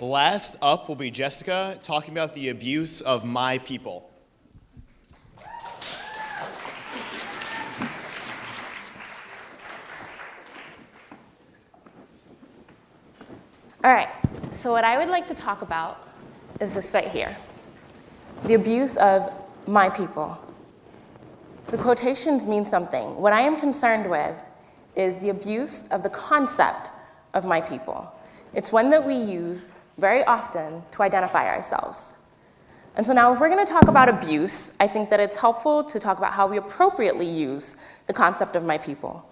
Last up will be Jessica talking about the abuse of my people. All right, so what I would like to talk about is this right here, the abuse of my people. The quotations mean something. What I am concerned with is the abuse of the concept of my people. It's one that we use very often to identify ourselves. And so now if we're going to talk about abuse, I think that it's helpful to talk about how we appropriately use the concept of my people.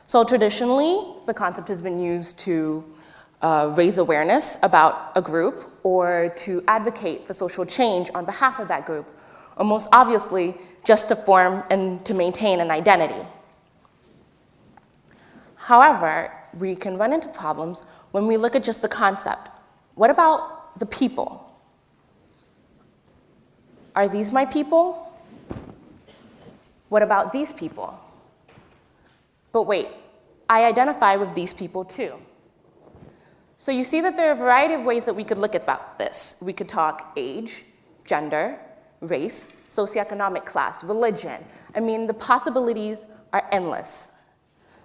So traditionally, the concept has been used to raise awareness about a group or to advocate for social change on behalf of that group, or most obviously, just to form and to maintain an identity. However, we can run into problems when we look at just the concept. What about the people? Are these my people? What about these people? But wait, I identify with these people too. So you see that there are a variety of ways that we could look at this. We could talk age, gender, race, socioeconomic class, religion. I mean, the possibilities are endless.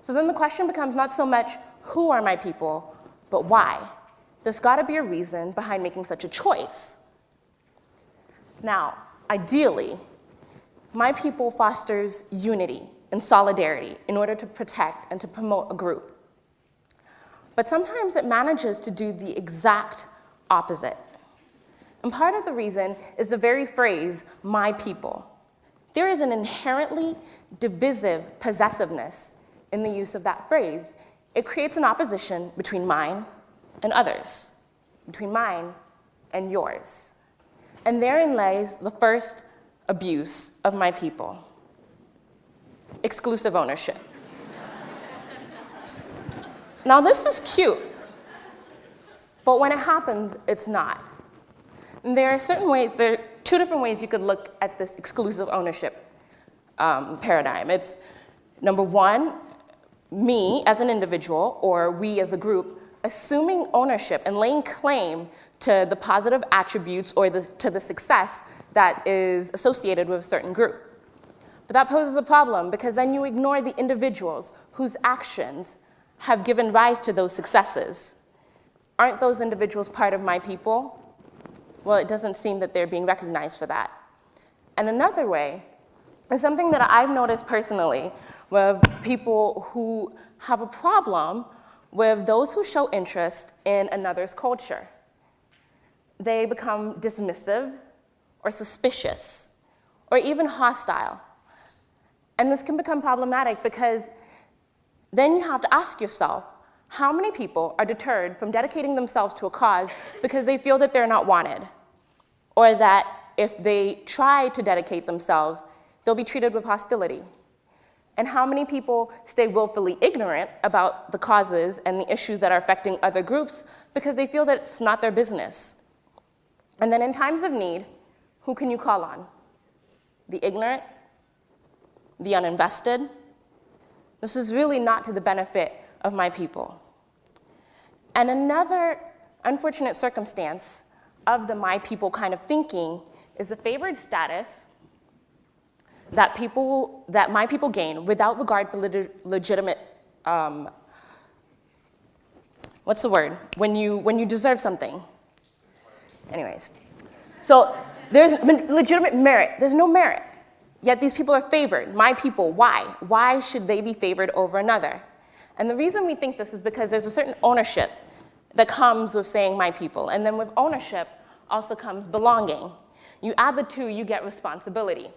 So then the question becomes not so much who are my people, but why? There's got to be a reason behind making such a choice. Now, ideally, my people fosters unity and solidarity in order to protect and to promote a group. But sometimes it manages to do the exact opposite. And part of the reason is the very phrase, my people. There is an inherently divisive possessiveness in the use of that phrase. It creates an opposition between mine and others, between mine and yours. And therein lays the first abuse of my people: exclusive ownership. Now, this is cute, but when it happens, it's not. And there are two different ways you could look at this exclusive ownership paradigm. It's, number one, me as an individual, or we as a group, assuming ownership and laying claim to the positive attributes or to the success that is associated with a certain group. But that poses a problem, because then you ignore the individuals whose actions have given rise to those successes. Aren't those individuals part of my people? Well, it doesn't seem that they're being recognized for that. And another way is something that I've noticed personally with people who have a problem with those who show interest in another's culture. They become dismissive or suspicious or even hostile. And this can become problematic because then you have to ask yourself, how many people are deterred from dedicating themselves to a cause because they feel that they're not wanted, or that if they try to dedicate themselves, they'll be treated with hostility? And how many people stay willfully ignorant about the causes and the issues that are affecting other groups because they feel that it's not their business? And then in times of need, who can you call on? The ignorant? The uninvested? This is really not to the benefit of my people. And another unfortunate circumstance of the my people kind of thinking is the favored status that my people gain without regard for legitimate, what's the word? When you deserve something. Anyways, so there's legitimate merit. There's no merit. Yet these people are favored. My people, why? Why should they be favored over another? And the reason we think this is because there's a certain ownership that comes with saying my people. And then with ownership also comes belonging. You add the two, you get responsibility.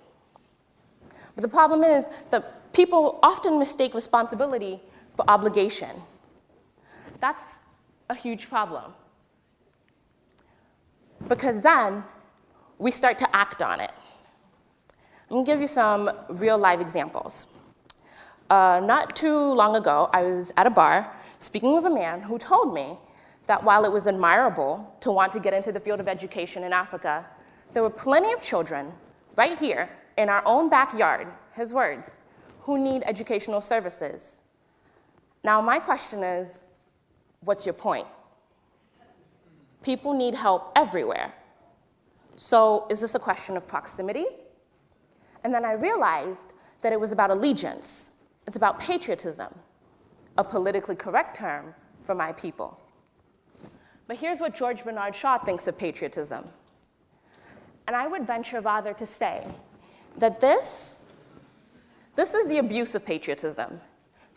But the problem is that people often mistake responsibility for obligation. That's a huge problem. Because then we start to act on it. I'm going to give you some real-life examples. Not too long ago, I was at a bar speaking with a man who told me that while it was admirable to want to get into the field of education in Africa, there were plenty of children right here in our own backyard, his words, who need educational services. Now, my question is, what's your point? People need help everywhere. So is this a question of proximity? And then I realized that it was about allegiance. It's about patriotism, a politically correct term for my people. But here's what George Bernard Shaw thinks of patriotism. And I would venture rather to say that this is the abuse of patriotism.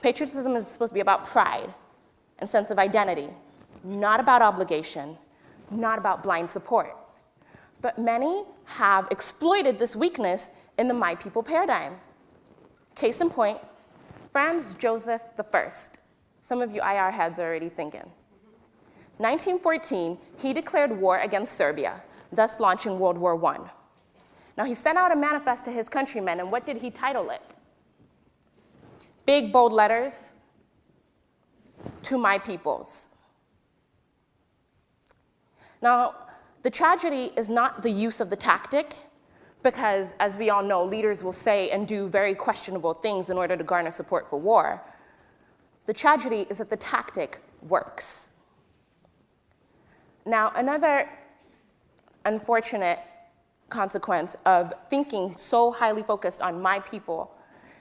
Patriotism is supposed to be about pride and sense of identity, not about obligation, not about blind support. But many have exploited this weakness in the my people paradigm. Case in point, Franz Joseph I. Some of you IR heads are already thinking. 1914, he declared war against Serbia, thus launching World War I. Now, he sent out a manifest to his countrymen, and what did he title it? Big, bold letters, "To my peoples." Now, the tragedy is not the use of the tactic, because, as we all know, leaders will say and do very questionable things in order to garner support for war. The tragedy is that the tactic works. Now, another unfortunate consequence of thinking so highly focused on my people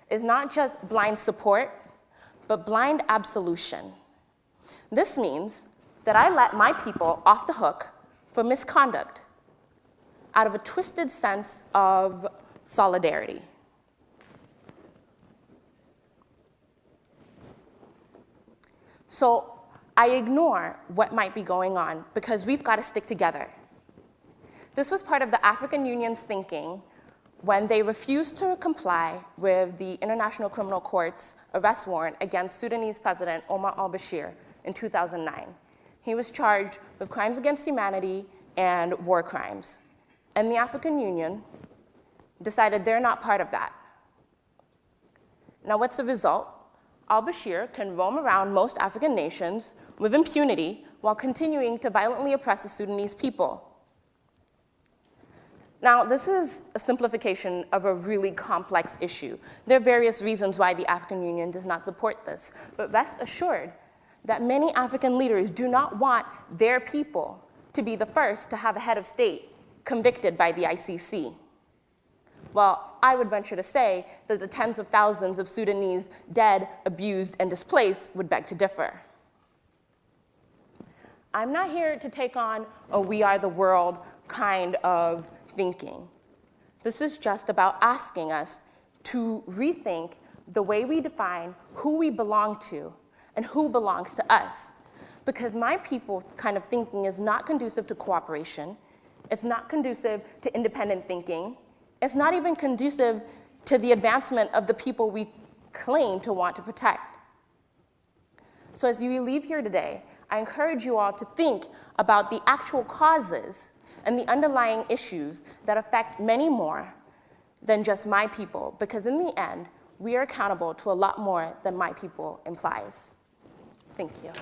is not just blind support, but blind absolution. This means that I let my people off the hook for misconduct out of a twisted sense of solidarity. So I ignore what might be going on because we've got to stick together. This was part of the African Union's thinking when they refused to comply with the International Criminal Court's arrest warrant against Sudanese President Omar al-Bashir in 2009. He was charged with crimes against humanity and war crimes. And the African Union decided they're not part of that. Now, what's the result? Al-Bashir can roam around most African nations with impunity while continuing to violently oppress the Sudanese people. Now, this is a simplification of a really complex issue. There are various reasons why the African Union does not support this, but rest assured that many African leaders do not want their people to be the first to have a head of state convicted by the ICC. Well, I would venture to say that the tens of thousands of Sudanese dead, abused, and displaced would beg to differ. I'm not here to take on a we are the world kind of thinking. This is just about asking us to rethink the way we define who we belong to and who belongs to us. Because my people kind of thinking is not conducive to cooperation. It's not conducive to independent thinking. It's not even conducive to the advancement of the people we claim to want to protect. So as you leave here today, I encourage you all to think about the actual causes and the underlying issues that affect many more than just my people, because in the end, we are accountable to a lot more than my people implies. Thank you.